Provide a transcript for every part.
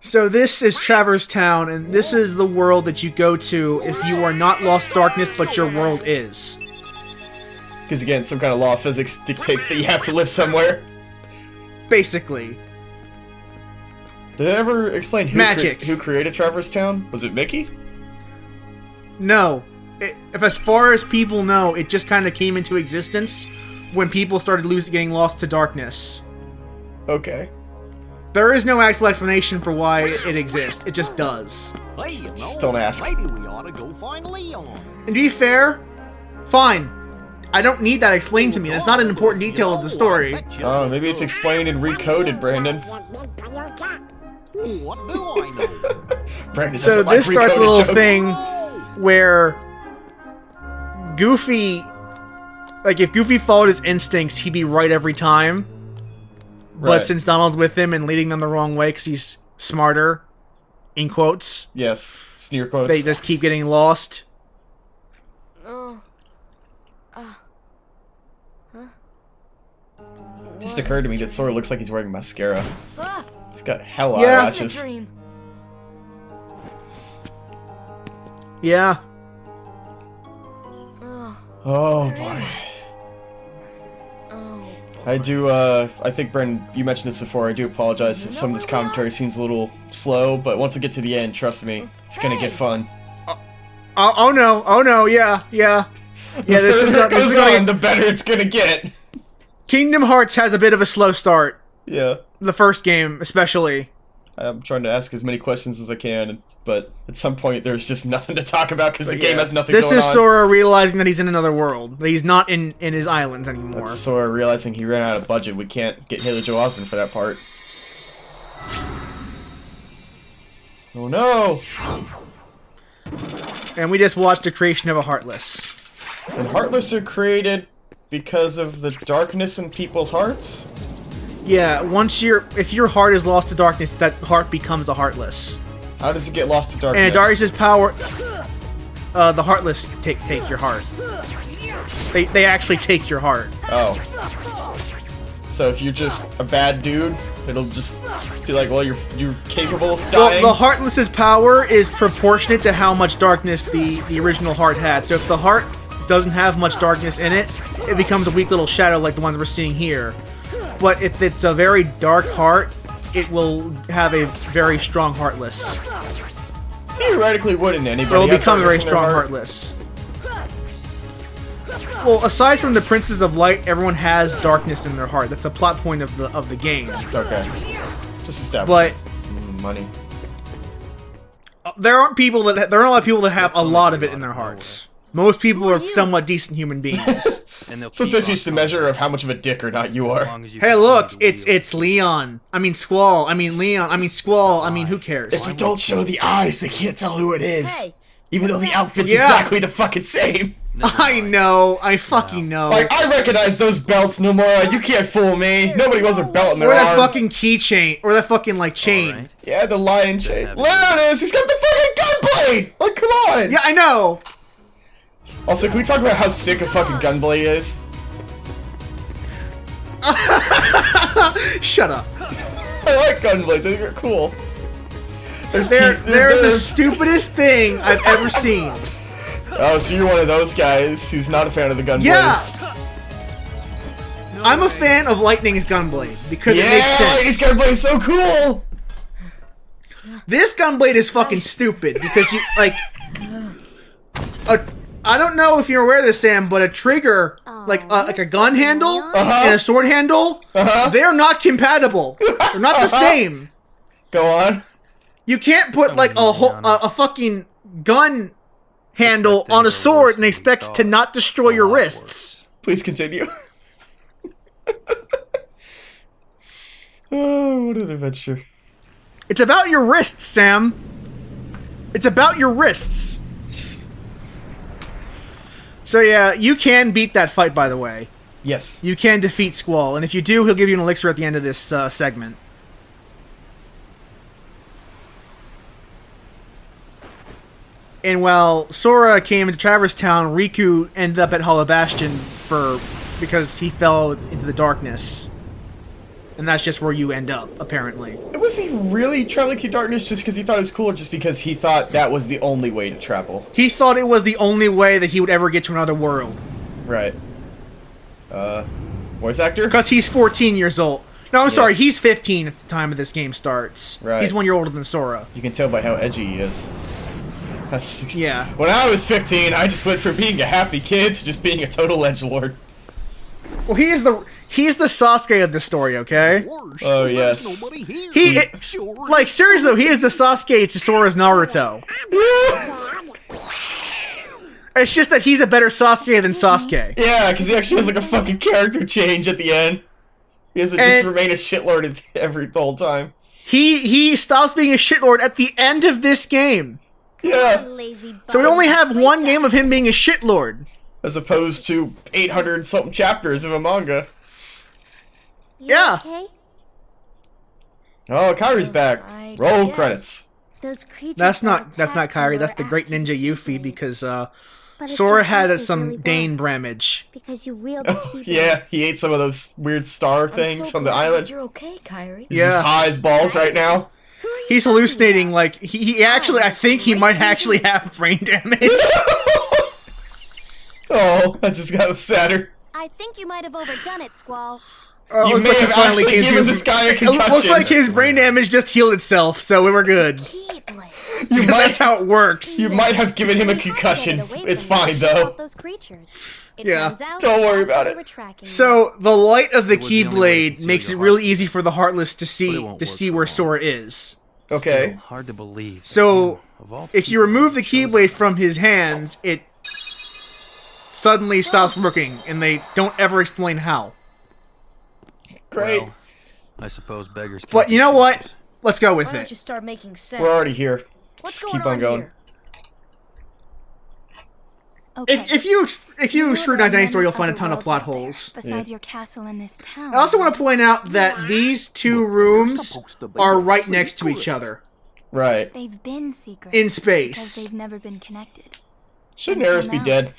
So this is Traverse Town, and this is the world that you go to if you are not Lost Darkness, but your world is. Because again, some kind of law of physics dictates that you have to live somewhere. Basically. Did it ever explain who created Traverse Town? Was it Mickey? No. If as far as people know, it just kind of came into existence when people started getting lost to darkness. Okay. There is no actual explanation for why it exists. It just does. Hey, you know, Just don't ask. Maybe we ought to go find Leon. And to be fair, fine. I don't need that explained to me. That's not an important detail of the story. Oh, maybe it's explained and recoded, Brandon. What do I know? Brandon So doesn't like this starts a recoded little jokes. thing where Goofy, like if Goofy followed his instincts, he'd be right every time. But Right. since Donald's with him and leading them the wrong way because he's smarter, in quotes, Yes, sneer quotes. they just keep getting lost. It just occurred to me that Sora looks like he's wearing mascara. He's got hella Yeah. eyelashes. Yeah. Oh boy. I think, Brendan, you mentioned this before, I do apologize if some of this commentary seems a little slow, but once we get to the end, trust me, it's gonna get fun. Oh no, yeah. Yeah, this is The further it goes gonna on, the better it's gonna get. Kingdom Hearts has a bit of a slow start. Yeah. The first game, especially. I'm trying to ask as many questions as I can, but at some point there's just nothing to talk about because the game has nothing This going is on. Sora realizing that he's in another world. That he's not in his islands anymore. That's Sora realizing he ran out of budget. We can't get Haley Joel Osment for that part. Oh no! And we just watched the creation of a Heartless. And Heartless are created because of the darkness in people's hearts? Yeah, if your heart is lost to darkness, that heart becomes a Heartless. How does it get lost to darkness? And darkness's power, the Heartless take your heart. They actually take your heart. Oh. So if you're just a bad dude, it'll just be like, well, you're capable of dying? The Heartless's power is proportionate to how much darkness the original heart had. So if the heart doesn't have much darkness in it, it becomes a weak little shadow like the ones we're seeing here. But if it's a very dark heart, it will have a very strong Heartless. Theoretically, wouldn't anybody It will have become a very darkness in their strong heart? Heartless. Well, aside from the Princes of Light, everyone has darkness in their heart. That's a plot point of the game. Okay. Just establish. But money. there aren't a lot of people that have a lot of it in their hearts. Most people are somewhat decent human beings. And they'll So it's keep basically on just a measure of how much of a dick or not you as are. long as you Hey, continue look, to it's wield Leon. I mean Squall. I mean Leon. I mean Squall. I mean who cares? If we don't show the eyes, they can't tell who it is. Hey, Even though the outfit's Yeah. exactly the fucking same. Never I mind. know. I fucking know. Like, I recognize those belts, Nomura. You can't fool me. Nobody wears a belt in their Or that arm. fucking keychain. Or that fucking like chain. Alright. Yeah, the lion chain. have Leonis, he's got the fucking gunblade! Like, come on! Yeah, I know. Also, can we talk about how sick a fucking gunblade is? Shut up. I like gunblades, I think they're cool. There's They're teeth- the there's- stupidest thing I've ever seen. Oh, so you're one of those guys who's not a fan of the gunblades. Yeah. I'm a fan of Lightning's Gunblade because it makes Yeah, sense. Lightning's gunblade's so cool! This Gunblade is fucking stupid because you like. I don't know if you're aware of this, Sam, but a trigger, like a gun handle and a sword handle, they're not compatible. They're not the same. Go on. You can't put like a fucking gun handle on a sword and expect it to not destroy your wrists. Please continue. Oh, what an adventure. It's about your wrists, Sam. It's about your wrists. So yeah, you can beat that fight, by the way. Yes. You can defeat Squall, and if you do, he'll give you an elixir at the end of this segment. And while Sora came into Traverse Town, Riku ended up at Hollow Bastion because he fell into the darkness. and that's just where you end up, apparently. Was he really traveling through darkness just because he thought it was cool, or just because he thought that was the only way to travel? He thought it was the only way that he would ever get to another world. Right. Voice actor? Because he's 14 years old. No, I'm sorry, he's 15 at the time of this game starts. Right. He's 1 year older than Sora. You can tell by how edgy he is. Yeah. When I was 15, I just went from being a happy kid to just being a total edgelord. Well, he's the Sasuke of the story, okay? Oh, yes. Like, seriously though, he is the Sasuke to Sora's Naruto. It's just that he's a better Sasuke than Sasuke. Yeah, because he actually has like a fucking character change at the end. He doesn't just remain a shitlord the whole time. He stops being a shitlord at the end of this game. Yeah. So we only have one game of him being a shitlord. As opposed to 800-something chapters of a manga. Yeah. Okay? Oh, Kairi's back. Roll credits. Those creatures That's not attacked Kairi, you that's were the Great Ninja actually Yuffie, Keyblade. because But if Sora your had heart is some really Dane black, bramage. because you wield the Keyblade. Yeah, he ate some of those weird star things on the island. You're okay, Kairi. He's just high as balls right now. He's hallucinating, like, he actually, I think he might actually have brain damage. Oh, that just got sadder. I think you might have overdone it, Squall. You looks may like he have finally actually came given through this from- guy a It looks concussion. like his brain damage just healed itself, so we were good. Keyblade. You Because might, that's how it works. you might have given him a concussion. It's fine, though. Those creatures. It Yeah. turns out Don't worry that's about why it. they were tracking you. So the light of the It was the only way to Keyblade conceal makes your it really heartless. easy for the Heartless to But it see won't work for where long. Sora is. Okay. Still hard to believe. that So you, of all if you people, remove the chose Keyblade him. from his hands, it suddenly stops working, and they don't ever explain how. Great. Well, I suppose beggars. But can't you be know what? choosers. Let's go Why with don't it. you start making sense? We're already here. What's Just going keep on going. here? Okay. If you know scrutinize there are any story, many you'll find a other ton of worlds plot out there holes. Besides your castle in this town. I also want to point out that these two rooms are right next to each other Right. They've been secret. in Because space. they've never been connected. Shouldn't Eris be dead?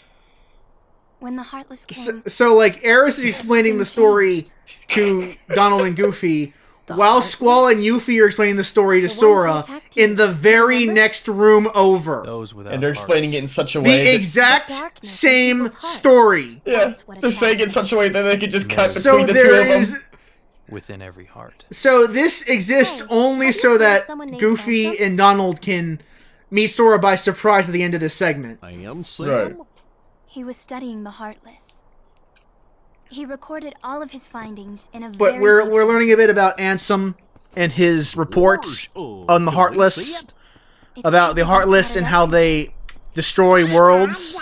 When the Heartless came, So like Eris is explaining the story to Donald and Goofy, while Squall and Yuffie are explaining the story to The ones who Sora attacked you, in the very remember? next room over. Those without And they're hearts. explaining it in such a way The that... exact The darkness in same people's hearts. story. Yeah, That's what they're saying it in attracts such a way that they could just cut So between the two there of them. is. within every heart. So this exists Hey, only have you so heard of that someone named Goofy Ansem? and Donald can meet Sora by surprise at the end of this segment. And Sam? Right. he was studying the Heartless. He recorded all of his findings in a But very we're detailed- learning a bit about Ansem and his report on the Heartless, It's about the just Heartless scattered and how everywhere. they destroy worlds.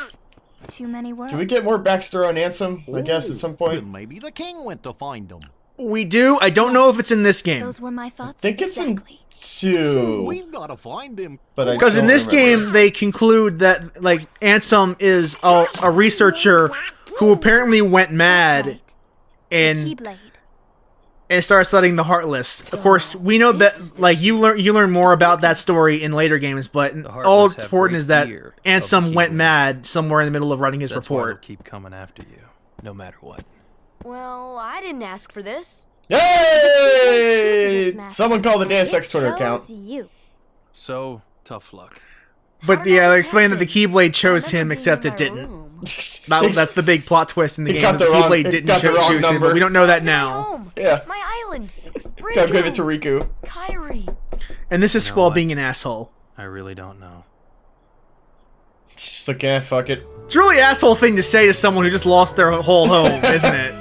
Too many words. Do we get more backstory on Ansem? I guess at some point. Then maybe the king went to find him. We do. I don't know if it's in this game. Those were my thoughts. I think it's in exactly. 2. We've got to find him. But I Because in don't this remember. game, they conclude that like Ansem is a researcher who apparently went mad Right. and Keyblade. and started studying the Heartless. Of course, we know that like you learn more about that story in later games, but Heartless all have it's important great is that fear of the Ansem went Keyblade. mad somewhere in the middle of writing his That's why they'll report. keep coming after you, no matter what. Well, I didn't ask for this. Yay! Someone call the Deus Ex Twitter account. Chose you. So tough luck. But How did yeah, this they explain that the happen? Keyblade chose I remember him, being except in it my didn't. room. That's the big plot twist in the It game. got that The the wrong- Keyblade it didn't got the wrong choose him, number. but we don't know that My now. home. Yeah. My island. Gotta give it to Riku. Riku. Kairi. And this is You know Squall what? being an asshole. I really don't know. It's just like, fuck it. It's a really asshole thing to say to someone who just lost their whole home, isn't it?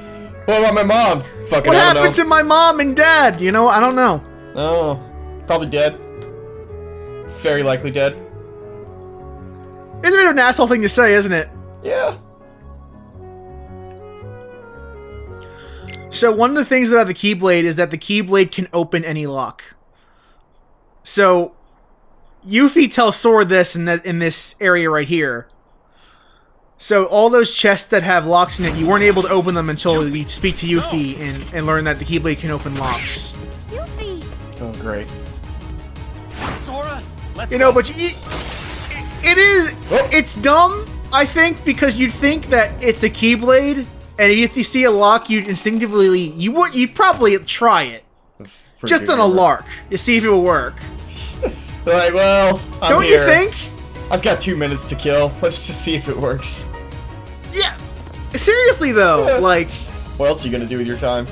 What about my mom? Fucking What I don't happened know. to my mom and dad? You know, I don't know. Oh, probably dead. Very likely dead. It's a bit of an asshole thing to say, isn't it? Yeah. So one of the things about the Keyblade is that the Keyblade can open any lock. So Yuffie tells Sora this in this area right here. So all those chests that have locks in it, you weren't able to open them until you speak to Yuffie and learn that the Keyblade can open locks. Yuffie. Oh, great. Sora, let's You know, but it is Oh. it's dumb, I think, because you'd think that it's a Keyblade And if you see a lock, you'd instinctively you'd probably try it, That's pretty just good on a number. lark, to see if it will work. Like, well, I'm Don't here. you think? I've got 2 minutes to kill. Let's just see if it works. Yeah. Seriously though, like, What else are you gonna do with your time?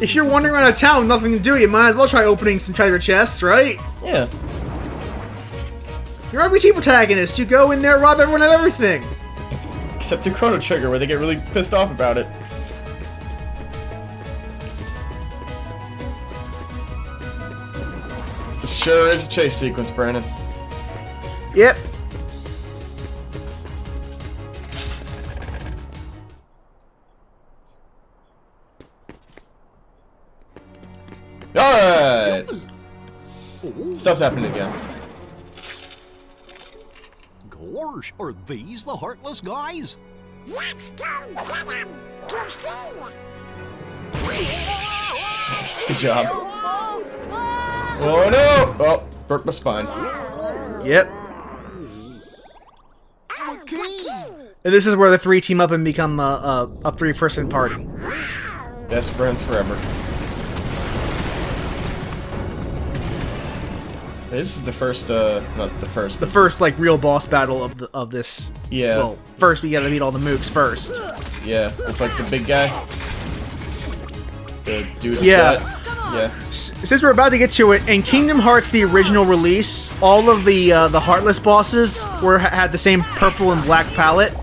if you're wandering around a town with nothing to do, you might as well try opening some treasure chests, right? Yeah. You're RPG protagonist. You go in there, rob everyone of everything. Except in Chrono Trigger, where they get really pissed off about it. It sure is a chase sequence, Brandon. Yep. Alright! Stuff's happening again. Gosh, are these the Heartless guys? Let's go get him to see. Good job. Oh no! Oh, broke my spine. Yep. And this is where the three team up and become a three-person party. Best friends forever. This is the first, not the first. The but first like real boss battle of this. Yeah. Well, first we gotta beat all the mooks first. Yeah, it's like the big guy. The dude. Yeah. Yeah. Since we're about to get to it, in Kingdom Hearts, the original release, all of the Heartless bosses had the same purple and black palette,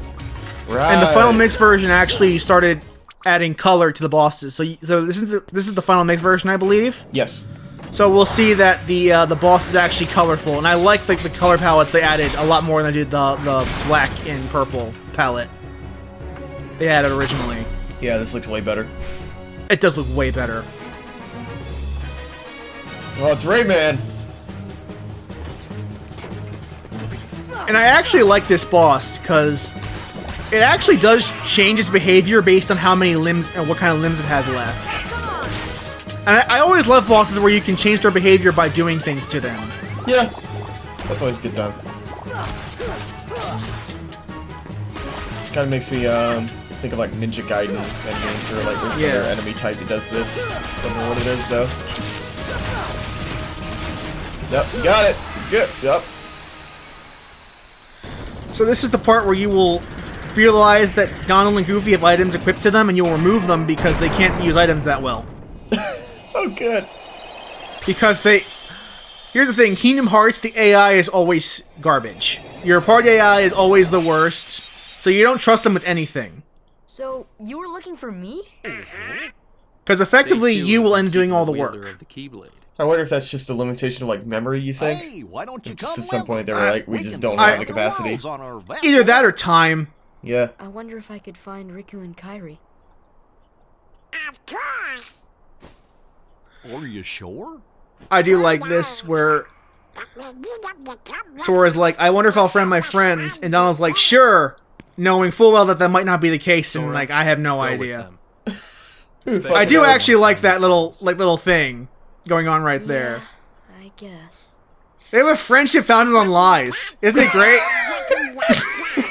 Right. and the Final Mix version actually started adding color to the bosses. So this is the Final Mix version, I believe. Yes. So we'll see that the boss is actually colorful, and I like the color palettes they added a lot more than I did the black and purple palette they added originally. Yeah, this looks way better. It does look way better. Oh, it's Rayman. And I actually like this boss because it actually does change its behavior based on how many limbs and what kind of limbs it has left. And I always love bosses where you can change their behavior by doing things to them. Yeah. That's always a good time. Kind of makes me think of like Ninja Gaiden enemies or like their enemy type that does this. Don't know what it is though. Yep, you got it. Good. Yep. So this is the part where you will realize that Donald and Goofy have items equipped to them, and you'll remove them because they can't use items that well. Oh, good. Because here's the thing, Kingdom Hearts, the AI is always garbage. Your party AI is always the worst, so you don't trust them with anything. So, you were looking for me? Because effectively, They, too, you will end seek doing all the wielder work. of the Keyblade. I wonder if that's just a limitation of like memory. You think? Hey, why don't you Just come at some with point they us? were like, we We just can don't have build the capacity. walls on our vessel. Either that or time. Yeah. I wonder if I could find Riku and Kairi. Of course. Are you sure? I do like this, where But we need them to come with Sora's us. like, I wonder if I'll friend my friends, and Donald's like, sure, knowing full well that that might not be the case, and Sora, like, I have no Go with idea. them. I do knows? actually like that little thing going on right there. Yeah, I guess. They have a friendship founded on lies. Isn't it great?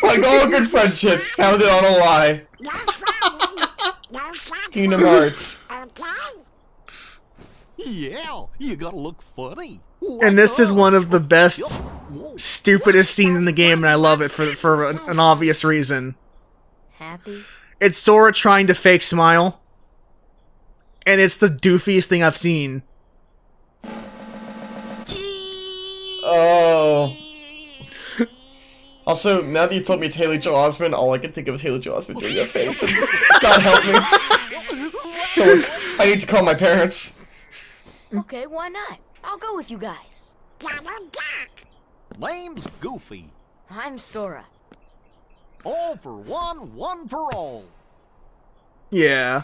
Like all good friendships, founded on a lie. No problem. No shot. Kingdom Hearts. Okay. Yeah, you gotta look funny. And this is one of the best, Whoa. stupidest scenes in the game, and I love it for an obvious reason. Happy? It's Sora trying to fake smile, and it's the doofiest thing I've seen. Oh. Also, now that you told me it's Haley Joel Osment, all I can think of is Haley Joel Osment doing that face. And God help me. Someone, I need to call my parents. Okay, why not? I'll go with you guys. Got him back. Name's Goofy. I'm Sora. All for one, one for all. Yeah.